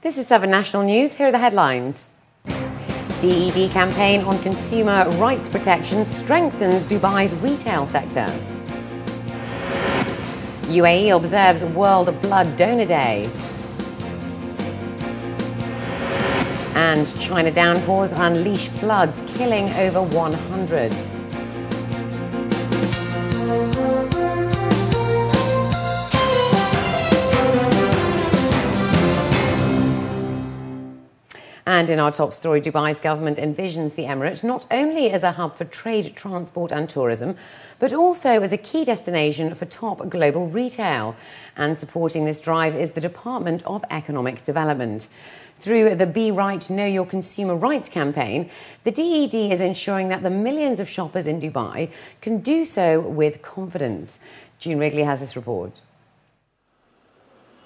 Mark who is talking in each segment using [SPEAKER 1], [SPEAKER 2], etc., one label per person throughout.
[SPEAKER 1] This is 7National News. Here are the headlines. DED campaign on consumer rights protection strengthens Dubai's retail sector. UAE observes World Blood Donor Day. And China downpours unleash floods, killing over 100. And in our top story, Dubai's government envisions the Emirate not only as a hub for trade, transport and tourism, but also as a key destination for top global retail. And supporting this drive is the Department of Economic Development. Through the Be Right, Know Your Consumer Rights campaign, the DED is ensuring that the millions of shoppers in Dubai can do so with confidence. June Wrigley has this report.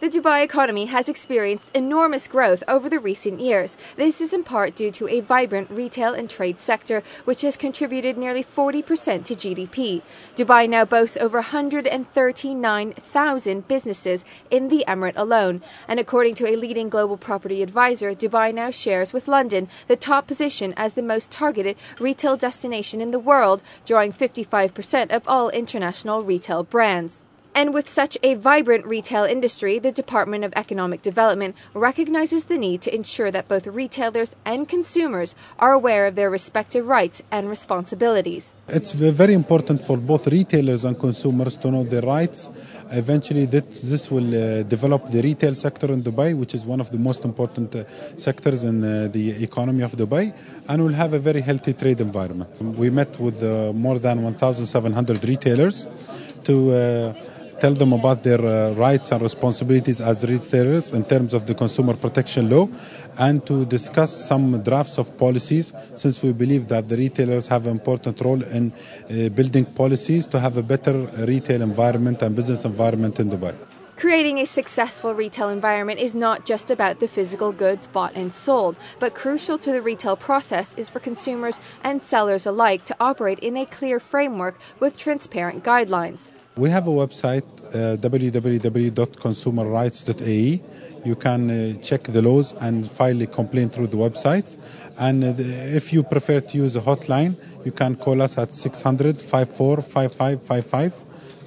[SPEAKER 2] The Dubai economy has experienced enormous growth over the recent years. This is in part due to a vibrant retail and trade sector, which has contributed nearly 40% to GDP. Dubai now boasts over 139,000 businesses in the Emirate alone. And according to a leading global property advisor, Dubai now shares with London the top position as the most targeted retail destination in the world, drawing 55% of all international retail brands. And with such a vibrant retail industry, the Department of Economic Development recognizes the need to ensure that both retailers and consumers are aware of their respective rights and responsibilities.
[SPEAKER 3] It's very important for both retailers and consumers to know their rights. Eventually, this will develop the retail sector in Dubai, which is one of the most important sectors in the economy of Dubai, and will have a very healthy trade environment. We met with more than 1,700 retailers to tell them about their rights and responsibilities as retailers in terms of the consumer protection law, and to discuss some drafts of policies, since we believe that the retailers have an important role in building policies to have a better retail environment and business environment in Dubai.
[SPEAKER 2] Creating a successful retail environment is not just about the physical goods bought and sold, but crucial to the retail process is for consumers and sellers alike to operate in a clear framework with transparent guidelines.
[SPEAKER 3] We have a website, www.consumerrights.ae. You can check the laws and file a complaint through the website. And if you prefer to use a hotline, you can call us at 600-545555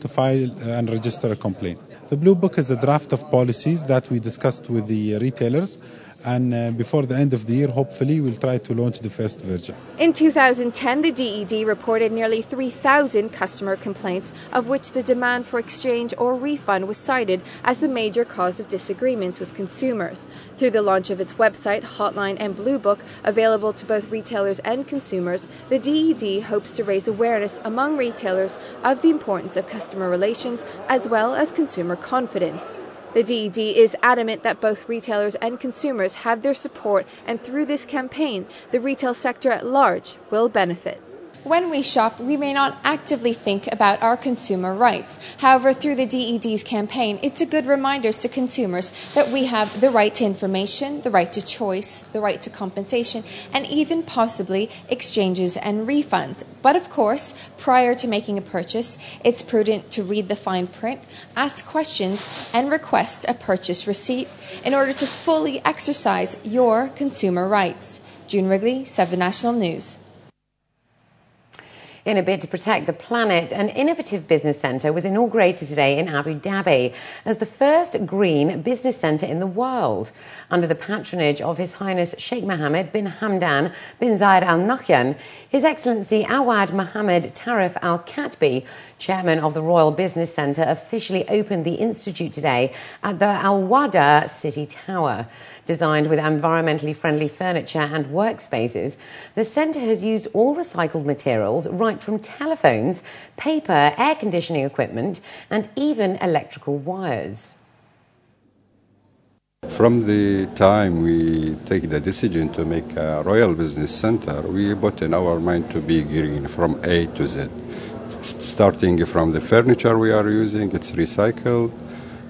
[SPEAKER 3] to file and register a complaint. The Blue Book is a draft of policies that we discussed with the retailers, and before the end of the year, hopefully, we'll try to launch the first version.
[SPEAKER 2] In 2010, the DED reported nearly 3,000 customer complaints, of which the demand for exchange or refund was cited as the major cause of disagreements with consumers. Through the launch of its website, hotline and Blue Book, available to both retailers and consumers, the DED hopes to raise awareness among retailers of the importance of customer relations as well as consumer confidence. The DED is adamant that both retailers and consumers have their support, and through this campaign, the retail sector at large will benefit. When we shop, we may not actively think about our consumer rights. However, through the DED's campaign, it's a good reminder to consumers that we have the right to information, the right to choice, the right to compensation, and even possibly exchanges and refunds. But of course, prior to making a purchase, it's prudent to read the fine print, ask questions, and request a purchase receipt in order to fully exercise your consumer rights. June Wrigley, 7National News.
[SPEAKER 1] In a bid to protect the planet, an innovative business centre was inaugurated today in Abu Dhabi as the first green business centre in the world. Under the patronage of His Highness Sheikh Mohammed bin Hamdan bin Zayed Al Nahyan, His Excellency Awad Mohammed Tarif Al Katbi, chairman of the Royal Business Centre, officially opened the institute today at the Al Wada City Tower. Designed with environmentally friendly furniture and workspaces, the centre has used all recycled materials, right from telephones, paper, air conditioning equipment, and even electrical wires.
[SPEAKER 4] From the time we take the decision to make a Royal Business Centre, we put in our mind to be green from A to Z. Starting from the furniture we are using, it's recycled.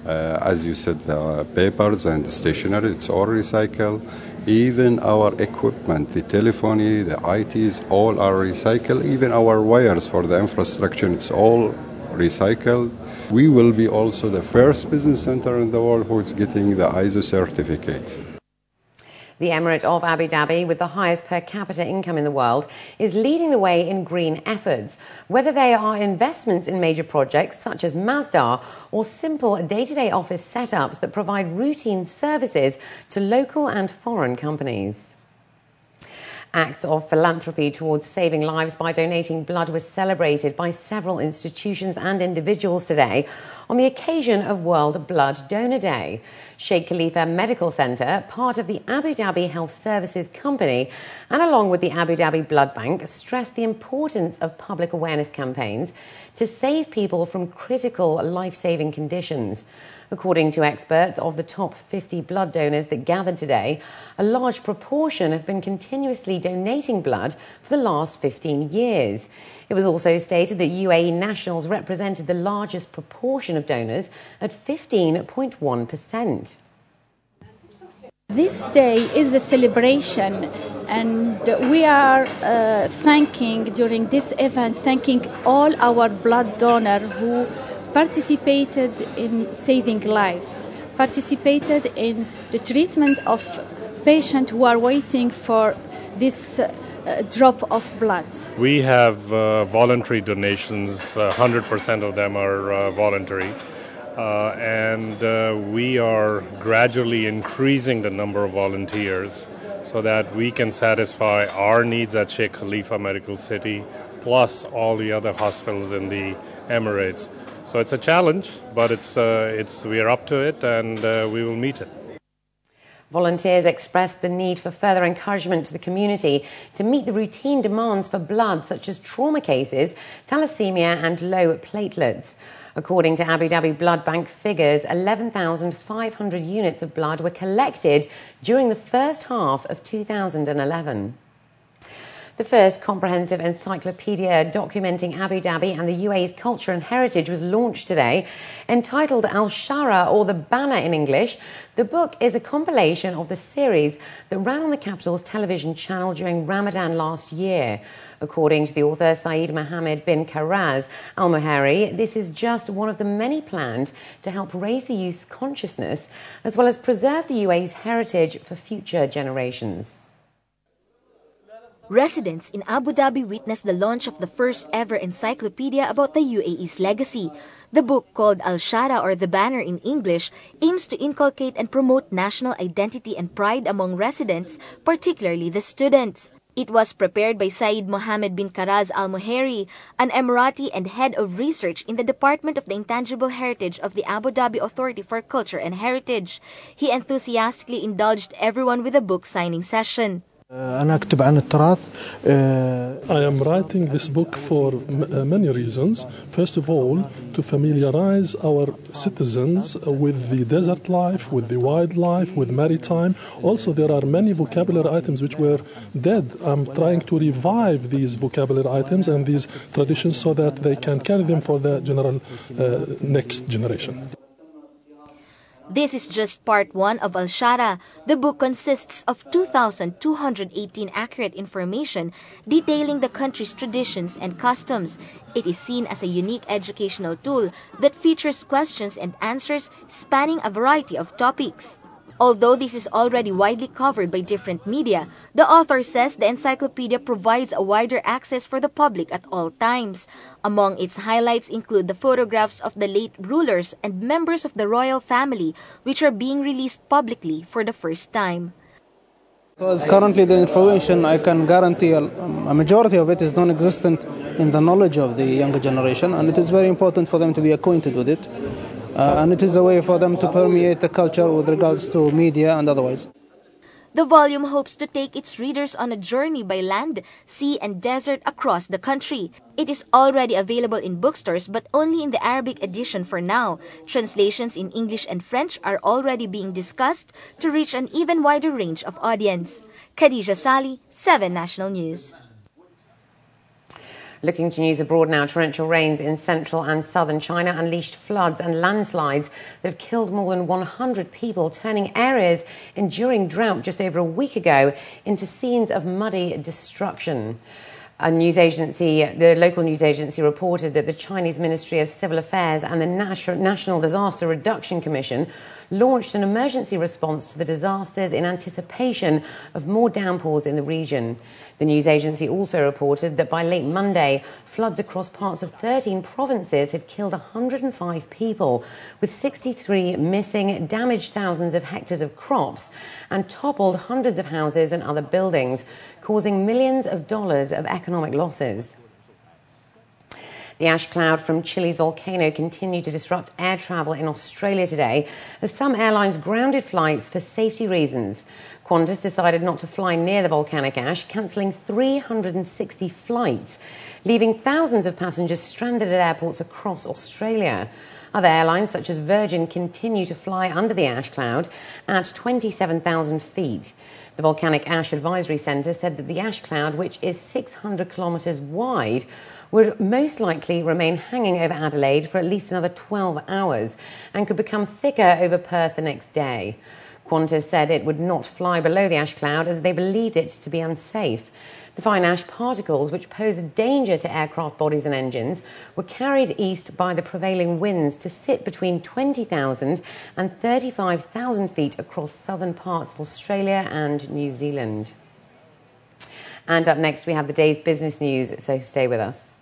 [SPEAKER 4] As you said, the papers and the stationery, it's all recycled. Even our equipment, the telephony, the ITs, all are recycled. Even our wires for the infrastructure, it's all recycled. We will be also the first business center in the world who is getting the ISO certificate.
[SPEAKER 1] The Emirate of Abu Dhabi, with the highest per capita income in the world, is leading the way in green efforts, whether they are investments in major projects such as Masdar or simple day-to-day office setups that provide routine services to local and foreign companies. Acts of philanthropy towards saving lives by donating blood was celebrated by several institutions and individuals today on the occasion of World Blood Donor Day. Sheikh Khalifa Medical Centre, part of the Abu Dhabi Health Services Company, and along with the Abu Dhabi Blood Bank, stressed the importance of public awareness campaigns to save people from critical life-saving conditions. According to experts, of the top 50 blood donors that gathered today, a large proportion have been continuously donating blood for the last 15 years. It was also stated that UAE nationals represented the largest proportion of donors at 15.1%.
[SPEAKER 5] This day is a celebration, and we are thanking all our blood donors who participated in saving lives, participated in the treatment of patients who are waiting for this drop of blood.
[SPEAKER 6] We have voluntary donations, 100% of them are voluntary. And we are gradually increasing the number of volunteers so that we can satisfy our needs at Sheikh Khalifa Medical City, plus all the other hospitals in the Emirates. So it's a challenge, but we are up to it, and we will meet it.
[SPEAKER 1] Volunteers expressed the need for further encouragement to the community to meet the routine demands for blood, such as trauma cases, thalassemia and low platelets. According to Abu Dhabi Blood Bank figures, 11,500 units of blood were collected during the first half of 2011. The first comprehensive encyclopedia documenting Abu Dhabi and the UAE's culture and heritage was launched today. Entitled Shara, or The Banner in English, the book is a compilation of the series that ran on the capital's television channel during Ramadan last year. According to the author Saeed Mohammed bin Karaz Al-Muhari, this is just one of the many planned to help raise the youth's consciousness as well as preserve the UAE's heritage for future generations.
[SPEAKER 7] Residents in Abu Dhabi witnessed the launch of the first ever encyclopedia about the UAE's legacy. The book, called Shara, or The Banner in English, aims to inculcate and promote national identity and pride among residents, particularly the students. It was prepared by Saeed Mohammed bin Karaz Al-Muhari, an Emirati and head of research in the Department of the Intangible Heritage of the Abu Dhabi Authority for Culture and Heritage. He enthusiastically indulged everyone with a book signing session.
[SPEAKER 8] I am writing this book for many reasons. First of all, to familiarize our citizens with the desert life, with the wildlife, with maritime. Also, there are many vocabulary items which were dead. I'm trying to revive these vocabulary items and these traditions so that they can carry them for the next generation.
[SPEAKER 7] This is just part one of Shara. The book consists of 2,218 accurate information detailing the country's traditions and customs. It is seen as a unique educational tool that features questions and answers spanning a variety of topics. Although this is already widely covered by different media, the author says the encyclopedia provides a wider access for the public at all times. Among its highlights include the photographs of the late rulers and members of the royal family, which are being released publicly for the first time.
[SPEAKER 9] Because currently the information, I can guarantee a majority of it is non-existent in the knowledge of the younger generation, and it is very important for them to be acquainted with it. And it is a way for them to permeate the culture with regards to media and otherwise.
[SPEAKER 7] The volume hopes to take its readers on a journey by land, sea, and desert across the country. It is already available in bookstores, but only in the Arabic edition for now. Translations in English and French are already being discussed to reach an even wider range of audience. Khadija Sali, 7National News.
[SPEAKER 1] Looking to news abroad now, torrential rains in central and southern China unleashed floods and landslides that have killed more than 100 people, turning areas enduring drought just over a week ago into scenes of muddy destruction. A news agency, the local news agency, reported that the Chinese Ministry of Civil Affairs and the National Disaster Reduction Commission launched an emergency response to the disasters in anticipation of more downpours in the region. The news agency also reported that by late Monday, floods across parts of 13 provinces had killed 105 people, with 63 missing, damaged thousands of hectares of crops, and toppled hundreds of houses and other buildings, causing millions of dollars of economic losses. The ash cloud from Chile's volcano continued to disrupt air travel in Australia today as some airlines grounded flights for safety reasons. Qantas decided not to fly near the volcanic ash, cancelling 360 flights, leaving thousands of passengers stranded at airports across Australia. Other airlines, such as Virgin, continue to fly under the ash cloud at 27,000 feet. The Volcanic Ash Advisory Centre said that the ash cloud, which is 600 kilometres wide, would most likely remain hanging over Adelaide for at least another 12 hours and could become thicker over Perth the next day. Qantas said it would not fly below the ash cloud as they believed it to be unsafe. The fine ash particles, which pose a danger to aircraft bodies and engines, were carried east by the prevailing winds to sit between 20,000 and 35,000 feet across southern parts of Australia and New Zealand. And up next, we have the day's business news, so stay with us.